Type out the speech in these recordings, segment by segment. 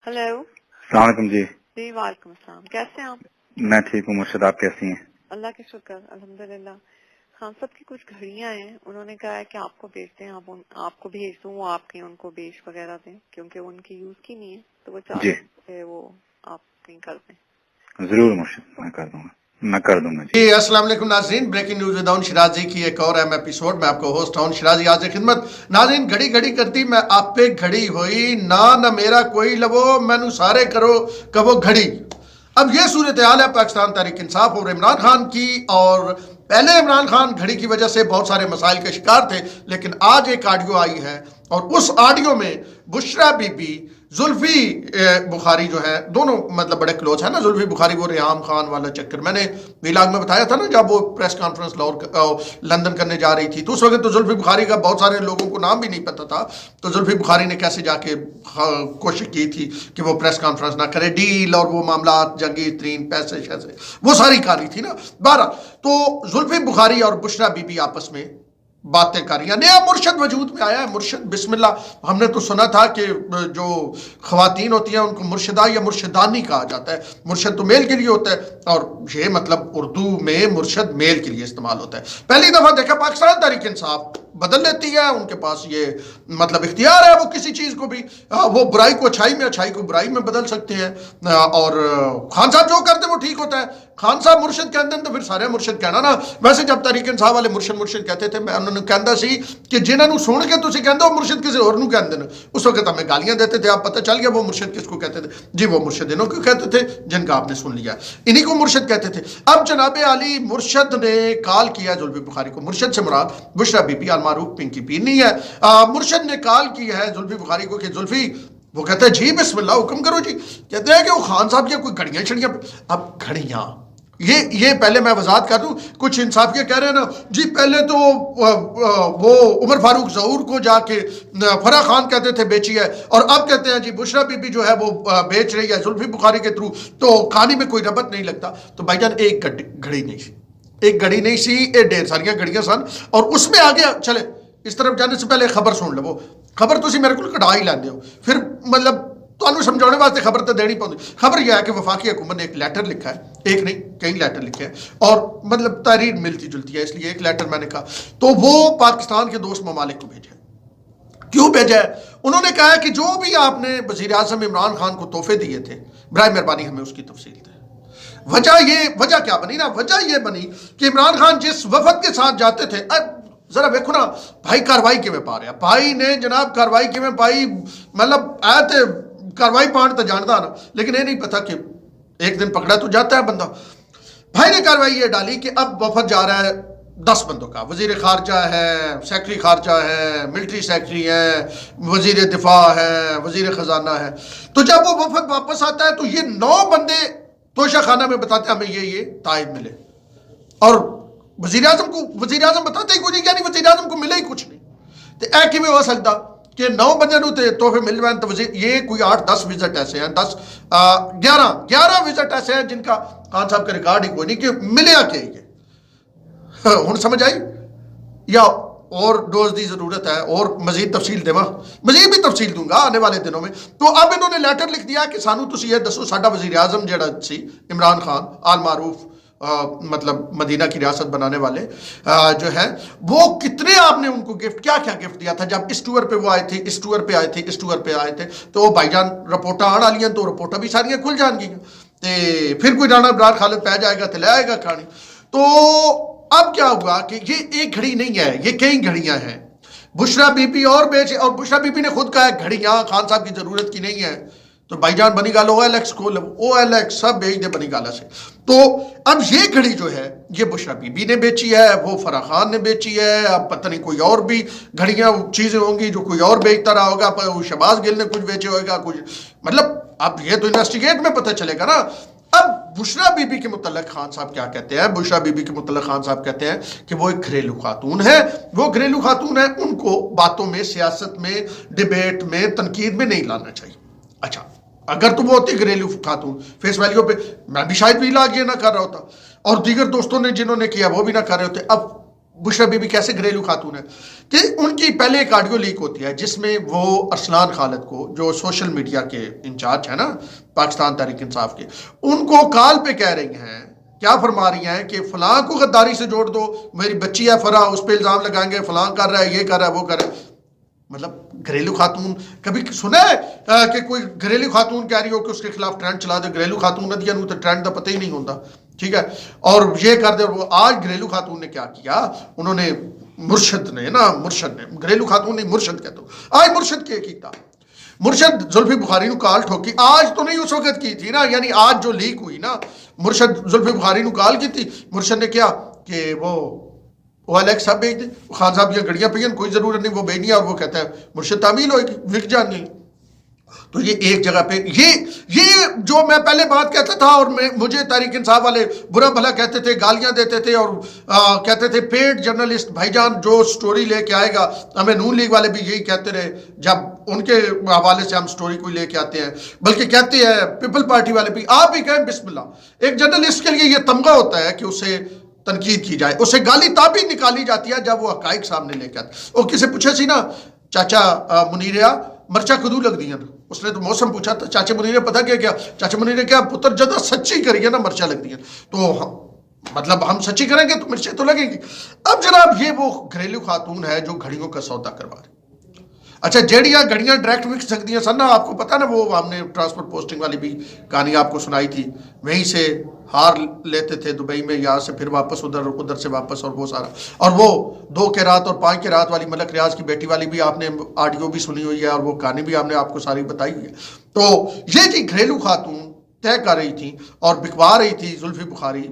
Hello. अस्सलाम वालेकुम जी। जी वालेकुम अस्सलाम, कैसे हैं आप? मैं ठीक हूँ मुर्शद, आप कैसी हैं? अल्लाह के शुक्र, अल्हम्दुलिल्लाह। खान साहब की कुछ घड़ियां हैं, उन्होंने कहा है कि आपको बेचते हैं, आपको भेज दूं, वो आपके उनको बेच वगैरह दें, क्योंकि वो उनकी यूज की नहीं है, तो वो चाह जी रहे थे वो आप कहीं कर दें। जरूर मुर्शद, मैं कर दूंगा, मैं कर दूंगा जी। अस्सलाम वालेकुम नाज़रीन, ब्रेकिंग न्यूज विद शिराजी की एक और अहम एपिसोड में आपको होस्ट हूं शिराजी आज खिदमत। नाज़रीन, घड़ी घड़ी करती मैं आप पे घड़ी हुई ना मेरा कोई लवो मैनू सारे करो कबो घड़ी। अब ये सूरत हाल है पाकिस्तान तहरीक इंसाफ और इमरान खान की। और पहले इमरान खान घड़ी की वजह से बहुत सारे मसाइल के शिकार थे, लेकिन आज एक ऑडियो आई है और उस ऑडियो में बुशरा बीबी, जुल्फी बुखारी जो है, दोनों मतलब बड़े क्लोज है ना। जुल्फी बुखारी वो रेहाम खान वाला चक्कर मैंने वीलाग में बताया था ना, जब वो प्रेस कॉन्फ्रेंस लंदन करने जा रही थी, तो उस वक्त तो जुल्फी बुखारी का बहुत सारे लोगों को नाम भी नहीं पता था। तो जुल्फी बुखारी ने कैसे जाके कोशिश की थी कि वो प्रेस कॉन्फ्रेंस ना करे, डील और वो मामला जंगी तरीन पैसे शैसे वो सारी कहानी थी ना। 12 तो जुल्फी बुखारी और बुशरा बीबी आपस में बातें कर रही हैं। नया मुर्शद वजूद में आया है, मुर्शद बिस्मिल्लाह। हमने तो सुना था कि जो खवातीन होती हैं उनको मुर्शदा या मुर्शदानी कहा जाता है। मुर्शद तो मेल के लिए होता है और ये मतलब उर्दू में मुर्शद मेल के लिए इस्तेमाल होता है। पहली दफा देखा पाकिस्तान तहरीक इंसाफ बदल लेती है, उनके पास ये मतलब इख्तियार है, वो किसी चीज को भी वो बुराई को अच्छाई में, अच्छाई को बुराई में बदल सकते हैं। और खान साहब जो करते वो ठीक होता है। खान साहब मुर्शद कहते हैं तो फिर सारे मुर्शद कहना ना। वैसे जब तहरीक इंसाफ वाले मुर्शद मुर्शद कहते थे, मैं उन्होंने कहता सी कि जिन्होंने सुन के तुम कहते हो मुर्शद किसी और नू कहते हैं, उस वक्त हमें गालियां देते थे, आप पता चल गया वो मुर्शद किसको कहते थे। जी वो मुर्शद इन्हों को कहते थे जिनका आपने सुन लिया, इन्हीं को मुर्शद कहते थे। अब जनाब अली मुर्शद ने कॉल किया जुल्फी बुखारी को। मुर्शद से मुराद बुशरा बीबी अल मारूफ पिंकी पी नहीं है। मुर्शद ने कॉल की है जुल्फी बुखारी को कि जुल्फी, वो कहते हैं जी बिस्मिल्लाह हुक्म करो जी। कहते हैं कि वो खान साहब की कोई घड़ियां छड़ियां। अब घड़ियां ये पहले मैं वजाहत कर दूं, कुछ इंसाफ के कह रहे हैं ना जी, पहले तो वो उमर फारूक ज़हूर को जाके फरा खान कहते थे बेची है, और अब कहते हैं जी बुशरा बीबी जो है वो बेच रही है जुल्फी बुखारी के थ्रू, तो कहानी में कोई रबत नहीं लगता। तो भाईजान एक घड़ी नहीं सी, एक घड़ी नहीं सी, ये ढेर सारियां घड़ियां सन। और उसमें आगे चले इस तरफ जाने से पहले खबर सुन लो। खबर तुम मेरे को कढ़ा ही लैंदे हो, फिर मतलब ਤੁਹਾਨੂੰ समझाने वास्ते खबर तो देनी पौंदी। खबर यह है कि वफाकी हुकूमत ने एक लेटर लिखा है, एक नहीं कई लेटर लिखे हैं, और मतलब तहरीर मिलती जुलती है, इसलिए एक लेटर मैंने कहा तो वो पाकिस्तान के दोस्त ममालिक को भेजा है। क्यों भेजा है? उन्होंने कहा है कि जो भी आपने वजीर आज़म इमरान खान को तोहफे दिए थे, बराए मेहरबानी हमें उसकी तफसील दें। वजह क्या बनी ना, वजह यह बनी कि इमरान खान जिस वफद के साथ जाते थे, जरा देखो ना भाई कार्रवाई किमें पा रहा भाई ने जनाब, कार्रवाई किमें पाई, मतलब आए कार्रवाई पान तो जानता ना, लेकिन ये नहीं पता कि एक दिन पकड़ा तो जाता है बंदा। भाई ने कार्रवाई ये डाली कि अब वफद जा रहा है 10 बंदों का, वजीर खारजा है, सेक्रेटरी खारजा है, मिलिट्री सेक्रेटरी है, वजीर दिफा है, वजीर खजाना है। तो जब वो वफद वापस आता है तो ये 9 बंदे तोशा खाना में बताते हैं हमें ये ताइद मिले, और वजीर आजम बताते ही कुछ नहीं, यानी वजीर आजम को मिले ही कुछ नहीं। तो ऐ किमें हो सकता कि 9 बंदे तोहफे मिल रहे हैं। तो ये कोई 8-10 विजिट ऐसे हैं, 11 विजिट ऐसे हैं जिनका खान साहब का रिकॉर्ड ही कोई नहीं कि मिले क्या ये। हुण समझ आई या और डोज की जरूरत है, और मजीद तफसील देवा, मजीद भी तफसील दूंगा आने वाले दिनों में। तो अब इन्होंने लेटर लिख दिया कि सानू तुसी ये दसो साडा वजीर आजम जिहड़ा सी इमरान खान आल मारूफ, मतलब मदीना की रियासत बनाने वाले जो है, वो कितने आपने उनको गिफ्ट, क्या क्या गिफ्ट दिया था जब इस टूर पे वो आए थे, इस टूर पे आए थे। तो भाईजान रिपोर्टा आने वाली, तो रिपोर्टा भी सारियां खुल जाएंगी, तो फिर कोई राणा बरार खालिद पै जाएगा तो ले आएगा कहानी। तो अब क्या हुआ कि ये एक घड़ी नहीं है, ये कई घड़ियां हैं। बुशरा बीबी और बुशरा बीबी ने खुद कहा घड़ियां खान साहब की जरूरत की नहीं है। तो भाईजान बनी गाल OLX खोल, OLX सब बेच दे बनी गाला से। तो अब ये घड़ी जो है ये बुशरा बीबी ने बेची है, वो फरा खान ने बेची है। अब पता नहीं कोई और भी घड़ियां चीजें होंगी जो कोई और बेचता रहा होगा, शहबाज गिल ने कुछ बेचे होगा कुछ, मतलब अब ये तो इन्वेस्टिगेट में पता चलेगा ना। अब बुशरा बीबी के मुतल्लिक खान साहब क्या कहते हैं? बुशरा बीबी के मुतल्लिक खान साहब कहते हैं कि वो एक घरेलू खातून है, वो घरेलू खातून है, उनको बातों में, सियासत में, डिबेट में, तनकीद में नहीं लाना चाहिए। अच्छा, अगर तो वो होती घरेलू खातून, फेस वैल्यू पे मैं भी शायद भी लाग ये ना कर रहा होता, और दीगर दोस्तों ने जिन्होंने किया वो भी ना कर रहे होते। अब बुशरा बीबी कैसे घरेलू खातून है कि उनकी पहले एक ऑडियो लीक होती है जिसमें वो अरसलान खालिद को, जो सोशल मीडिया के इंचार्ज है ना पाकिस्तान तहरीक इंसाफ के, उनको कॉल पे कह रही हैं, क्या फरमा रही हैं कि फलां को गद्दारी से जोड़ दो, मेरी बच्ची है फरा, उस पर इल्ज़ाम लगाएंगे, फलां कर रहा है, ये कर रहा है, वो कर रहा है। मतलब घरेलू खातून, कभी सुना है कि कोई घरेलू खातून कह रही हो कि उसके खिलाफ ट्रेंड चला दे? घरेलू खातून नदिया नू तो ट्रेंड का पता ही नहीं होता, ठीक है, और ये कर दे। वो आज घरेलू खातून ने क्या किया, उन्होंने मुर्शद ने घरेलू खातून नहीं मुर्शद कहते हो, आज मुर्शद के कीता, मुर्शद जुल्फी बुखारी नु काल ठोकी, आज तो नहीं उस वक्त की थी ना, यानी आज जो लीक हुई ना, मुर्शद जुल्फी बुखारी नु काल की थी, मुर्शद ने क्या कि वो अलेक्स साहब भेज दे, खान साहब की गड़ियाँ पी, कोई ज़रूरत नहीं, वो भेजनी है, और वो कहता है मुर्शद तामील होगी, विक जाएंगे। तो ये एक जगह पे ये जो मैं पहले बात कहता था, और मुझे तहरीक इंसाफ वाले बुरा भला कहते थे, गालियां देते थे, और कहते थे पेड जर्नलिस्ट भाईजान जो स्टोरी लेके आएगा, हमें नून लीग वाले भी यही कहते रहे जब उनके हवाले से हम स्टोरी कोई लेके आते हैं, बल्कि कहते हैं पीपल पार्टी वाले भी, आप भी कहें बिस्मिल्लाह। एक जर्नलिस्ट के लिए ये तमगा होता है कि उसे तनकीद की जाए, उसे गाली ताबी निकाली जाती है जब वो हकाइक सामने लेके आते। और किसी पूछे सी ना, चाचा मुनीरिया मर्चा कदू लग दी, उसने तो मौसम पूछा था, चाचा मुनीरे पता क्या, चाचा मुनीरे क्या पुत्र जदा सच्ची करिए ना मर्चा लग दी, तो मतलब हम सच्ची करेंगे तो मिर्चें तो लगेंगी। अब जनाब ये वो घरेलू खातून है जो घड़ियों का सौदा करवा रही। अच्छा, जेड़ियाँ घड़ियाँ डायरेक्ट बिक सकती हैं सर ना, आपको पता ना, वो हमने ट्रांसपोर्ट पोस्टिंग वाली भी कहानी आपको सुनाई थी, वहीं से हार लेते थे दुबई में, यहाँ से फिर वापस उधर से वापस, और वो सारा, और वो 2 के रात और 5 के रात वाली मलक रियाज की बेटी वाली भी आपने ऑडियो भी सुनी हुई है, और वो कहानी भी हमने आपको सारी बताई हुई है। तो ये जी घरेलू खातून तय कर रही थी और बिकवा रही थी जुल्फी बुखारी,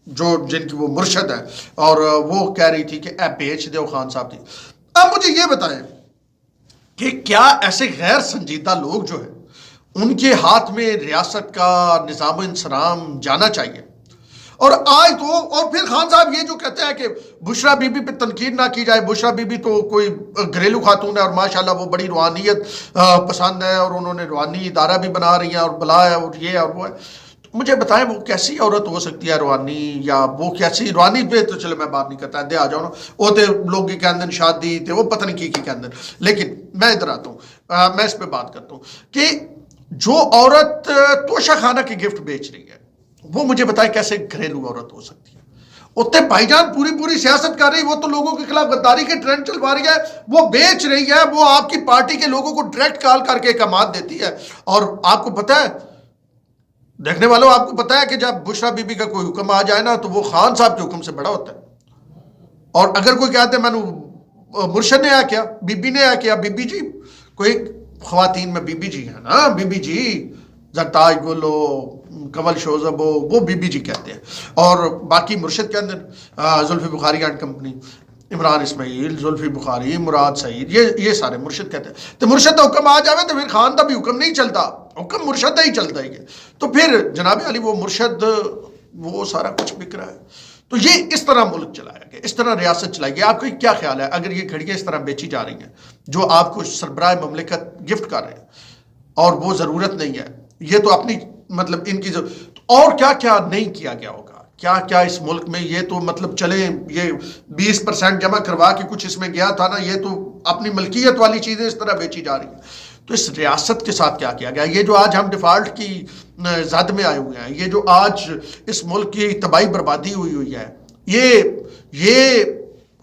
जो जिनकी वो मुर्शद है, और वो कह रही थी कि ऐ बेच दो खान साहब थी। अब मुझे ये बताएं कि क्या ऐसे गैर संजीदा लोग जो है उनके हाथ में रियासत का निज़ाम इंसराम जाना चाहिए? और आज तो, और फिर खान साहब ये जो कहते हैं कि बुशरा बीबी पे तनकीद ना की जाए, बुशरा बीबी तो कोई घरेलू खातून है और माशाल्लाह वो बड़ी रूहानियत पसंद है, और उन्होंने रूहानी इदारा भी बना रही हैं और बला है और ये और वो है। तो मुझे बताएं वो कैसी औरत हो सकती है रूहानी, या वो कैसी रूहानी पे तो चलो मैं बात नहीं करता, दे आ जाओ ना, वो तो लोग की कहते शादी थे, वो पता नहीं की कहते। लेकिन मैं इधर आता हूँ, मैं इस पर बात करता हूँ कि जो औरत तोशा खाना की गिफ्ट बेच रही है, वो मुझे बताए कैसे घरेलू औरत हो सकती है? उत्ते भाईजान पूरी सियासत कर रही, वो तो लोगों के खिलाफ गद्दारी के ट्रेंड चलवा रही है, वो बेच रही है, वो आपकी पार्टी के लोगों को डायरेक्ट कॉल करके कमात देती है। और आपको पता है, देखने वालों, आपको पता है कि जब बुशरा बीबी का कोई हुक्म आ जाए ना, तो वो खान साहब के हुक्म से बड़ा होता है। और अगर कोई कहते हैं मैनू मुर्शद ने आ क्या, बीबी ने आ क्या, बीबी जी, कोई ख्वातीन में बीबी जी है ना, बीबी जी जरताज गुलो, कमल शोजबो, वो बीबी जी कहते हैं। और बाकी मुर्शद के अंदर जुल्फी बुखारी एंड कंपनी, इमरान इस्माइल, जुल्फी बुखारी, मुराद सईद, ये सारे मुर्शद कहते हैं। तो मुर्शद का हुक्म आ जाए तो फिर खान का भी हुक्म नहीं चलता, हुक्म मुर्शद ही चलता ही है। तो फिर जनाब अली वो मुर्शद, वो सारा कुछ बिक रहा है। तो ये इस तरह मुल्क चलाया गया, इस तरह रियासत चलाई गई। आपको क्या ख्याल है अगर ये घड़ियाँ इस तरह बेची जा रही हैं जो आपको सरबराह ममलिकत गिफ्ट कर रहे हैं, और वो ज़रूरत नहीं है, ये तो अपनी मतलब इनकी तो और क्या क्या नहीं किया गया होगा, क्या क्या इस मुल्क में, ये तो मतलब चले ये 20% जमा करवा के कुछ इसमें गया था ना, ये तो अपनी मलकियत वाली चीज़ें इस तरह बेची जा रही हैं। तो इस रियासत के साथ क्या किया गया? ये जो आज हम डिफ़ॉल्ट की जद में आए हुए हैं, ये जो आज इस मुल्क की तबाही बर्बादी हुई है, ये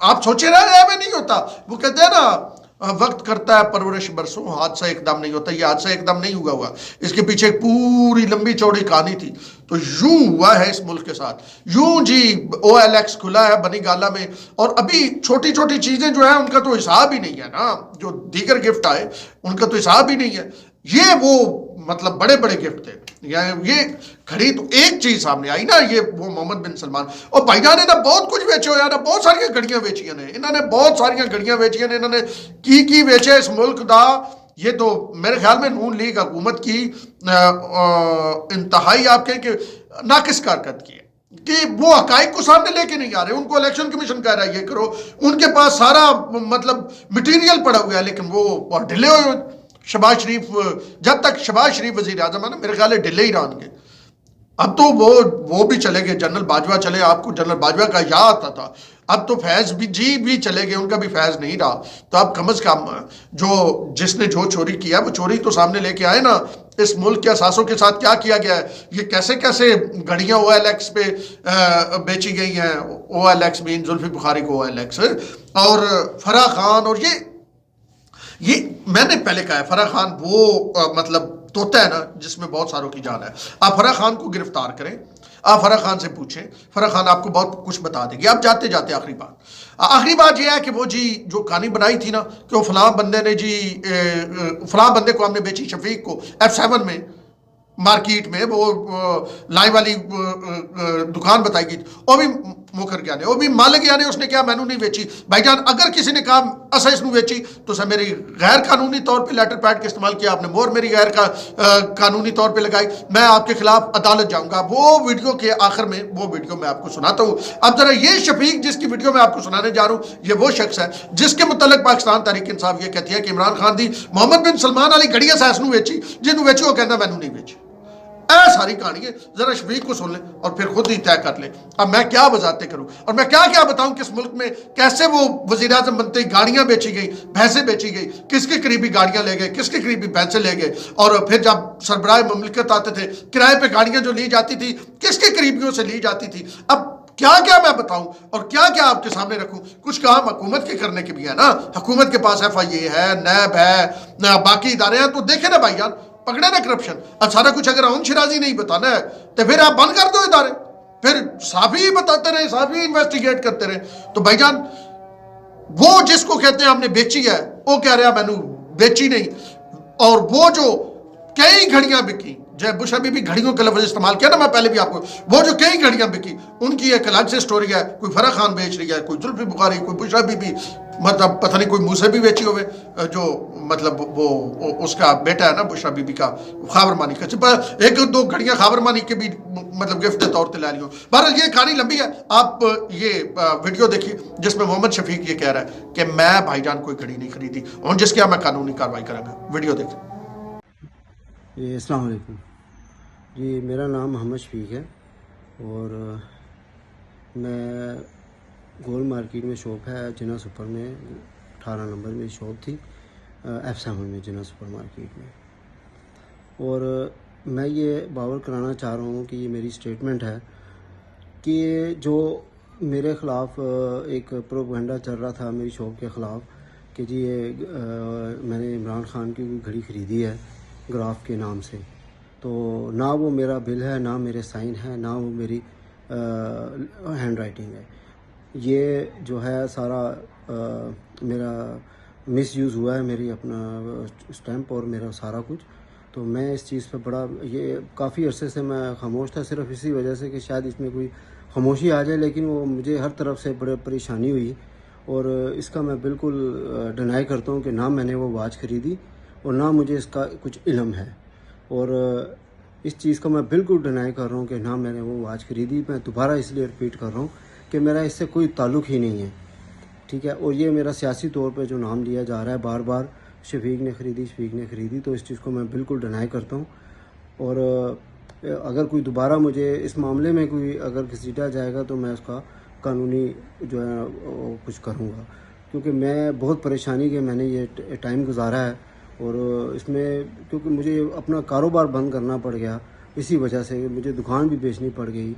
आप सोचे रहे में नहीं होता। वो कहते हैं ना, वक्त करता है परवरिश बरसों, हादसा एकदम नहीं होता। ये हादसा एकदम नहीं हुआ, इसके पीछे एक पूरी लंबी चौड़ी कहानी थी। तो यूं हुआ है इस मुल्क के साथ, यूं जी OLX खुला है बनी गाला में, और अभी छोटी छोटी चीजें जो है उनका तो हिसाब ही नहीं है ना, जो दीगर गिफ्ट आए उनका तो हिसाब ही नहीं है। ये वो मतलब बड़े बड़े गिफ्ट थे, ये घड़ी तो एक चीज सामने आई ना, ये वो मोहम्मद बिन सलमान और भाईजान ने ना बहुत कुछ बेचे यार, बहुत सारिया घड़ियां बेचियां ने इन्होंने, बहुत सारिया घड़ियां बेचियां ने इन्होंने, की बेचे इस मुल्क दा। ये तो मेरे ख्याल में नून लीग हुकूमत की इंतहाई आपके कि नाकिस कारकर्दगी है कि वो हकाइक को सामने लेके नहीं आ रहे। उनको इलेक्शन कमीशन कह रहा है ये करो, उनके पास सारा मतलब मटीरियल पड़ा हुआ है, लेकिन वो और ढिले हुए। शहबाज शरीफ, जब तक शहबाज शरीफ वजीर आजम है ना, मेरे ख्याल है ढिले ही रहेंगे। अब तो वो भी चले गए, जनरल बाजवा चले, आपको जनरल बाजवा का याद आता था। اب تو فیض بھی جی بھی چلے گئے, ان کا بھی فیض نہیں رہا, تو اب کم از کم جس نے جو چوری کیا وہ چوری تو سامنے لے کے آئے نا. اس ملک کے اثاثوں کے ساتھ کیا کیا گیا ہے, یہ کیسے کیسے گھڑیاں او ایل ایکس پہ بیچی گئی ہیں, او ایل ایکس مین زلفی بخاری کو او ایل ایکس, اور فرح خان, اور یہ میں نے پہلے کہا ہے فرح خان وہ مطلب طوطا ہے نا جس میں بہت ساروں کی جان ہے. آپ فرح خان کو گرفتار کریں, آپ فرح خان سے پوچھیں, فرح خان آپ کو بہت کچھ بتا دے گی. آپ جاتے جاتے آخری بات یہ ہے کہ وہ جی جو کہانی بنائی تھی نا کہ وہ فلاں بندے نے جی فلاں بندے کو ہم نے بیچی شفیق کو F7 میں مارکیٹ میں, وہ لائی والی دکان بتائی گئی, وہ بھی موکر گیا نے, وہ بھی مالک گیا نے, اس نے کیا میں نے نہیں بیچی. بھائی جان اگر کسی نے کہا اسا اس نے بیچی تو سر میری غیر قانونی طور پہ لیٹر پیڈ کا استعمال کیا آپ نے, مور میری غیر قانونی طور پہ لگائی, میں آپ کے خلاف عدالت جاؤں گا. وہ ویڈیو کے آخر میں وہ ویڈیو میں آپ کو سناتا ہوں. اب ذرا یہ شفیق جس کی ویڈیو میں آپ کو سنانے جا رہا ہوں, یہ وہ شخص ہے جس کے متعلق پاکستان تحریک انصاف یہ کہتی ہے کہ عمران خان دی محمد بن سلمان والی گھڑی اس نو بیچی, جنوں بیچی وہ کہنا میں نے نہیں بیچی. ساری کہانی ہے, ذرا شفیق کو سن لیں اور پھر خود ہی طے کر لیں. اب میں کیا وضاحتیں کروں اور میں کیا بتاؤں کہ اس ملک میں کیسے وہ وزیر اعظم بنتے ہی گاڑیاں بیچی گئی, بھینسیں بیچی گئی, کس کے قریبی گاڑیاں لے گئے, کس کے قریبی بھینسیں لے گئے, اور پھر جب سربراہ مملکت آتے تھے کرائے پہ گاڑیاں جو لی جاتی تھی کس کے قریبیوں سے لی جاتی تھی. اب کیا میں بتاؤں اور کیا آپ کے سامنے رکھوں. کچھ کام حکومت کے کرنے کے بھی ہے نا, حکومت کے پاس FIA ہے, نیب ہے, باقی ادارے ہیں, تو دیکھیں نا بھائی جان پکڑے نا کرپشن. اب سارا کچھ اگر اون شرازی نہیں بتانا ہے تو پھر آپ بند کر دو ادارے, پھر صحافی بتاتے رہے, صحافی انویسٹیگیٹ کرتے رہے. تو بھائی جان وہ جس کو کہتے ہیں ہم نے بیچی ہے وہ کہہ رہا میں نے بیچی نہیں, اور وہ جو کئی گھڑیاں بکی, جب بشا بی بی گھڑیوں کا لفظ استعمال کیا نا میں پہلے بھی آپ کو, وہ جو کئی گھڑیاں بکی ان کی ایک الگ سے سٹوری ہے. کوئی فرح خان بیچ رہی ہے, کوئی زلفی بخاری, کوئی بشا بی بی, مطلب پتہ نہیں کوئی منہ سے بھی بیچی ہوئے, جو مطلب وہ اس کا بیٹا ہے نا بشا بی بی کا خاور مانی کا, ایک دو گھڑیاں خاور مانی کے بھی مطلب گفٹ کے طور پہ لے لی ہو. بہرحال یہ کہانی لمبی ہے, آپ یہ ویڈیو دیکھیے جس میں محمد شفیق یہ کہہ رہا ہے کہ میں بھائی جان کوئی گھڑی نہیں خریدی اور جس کے میں قانونی کارروائی کروں گا. ویڈیو دیکھیں. جی السلام علیکم. جی میرا نام محمد شفیق ہے اور میں گول مارکیٹ میں شاپ ہے جنا سپر میں 18 نمبر میں شاپ تھی F7 میں جنا سپر مارکیٹ میں. اور میں یہ باور کرانا چاہ رہا ہوں کہ یہ میری سٹیٹمنٹ ہے کہ جو میرے خلاف ایک پروپیگنڈا چل رہا تھا میری شاپ کے خلاف کہ جی یہ میں نے عمران خان کی کوئی گھڑی خریدی ہے گراف کے نام سے, تو نہ وہ میرا بل ہے, نہ میرے سائن ہے, نہ وہ میری ہینڈ رائٹنگ ہے. یہ جو ہے سارا میرا مس یوز ہوا ہے, میری اپنا اسٹیمپ اور میرا سارا کچھ. تو میں اس چیز پہ بڑا یہ کافی عرصے سے میں خاموش تھا, صرف اسی وجہ سے کہ شاید اس میں کوئی خاموشی آ جائے, لیکن وہ مجھے ہر طرف سے بڑے پریشانی ہوئی. اور اس کا میں بالکل ڈینائی کرتا ہوں کہ نہ میں نے وہ واچ خریدی اور نہ مجھے اس کا کچھ علم ہے, اور اس چیز کا میں بالکل ڈینائی کر رہا ہوں کہ نہ میں نے وہ واچ خریدی. میں دوبارہ اس لیے رپیٹ کر رہا ہوں کہ میرا اس سے کوئی تعلق ہی نہیں ہے, ٹھیک ہے. اور یہ میرا سیاسی طور پہ جو نام لیا جا رہا ہے بار بار شفیق نے خریدی, تو اس چیز کو میں بالکل ڈینائی کرتا ہوں. اور اگر کوئی دوبارہ مجھے اس معاملے میں کوئی اگر گھسیٹا جائے گا تو میں اس کا قانونی جو ہے کچھ کروں گا, کیونکہ میں بہت پریشانی کے میں نے یہ ٹائم گزارا ہے. اور اس میں کیونکہ مجھے اپنا کاروبار بند کرنا پڑ گیا, اسی وجہ سے مجھے دکان بھی بیچنی پڑ گئی.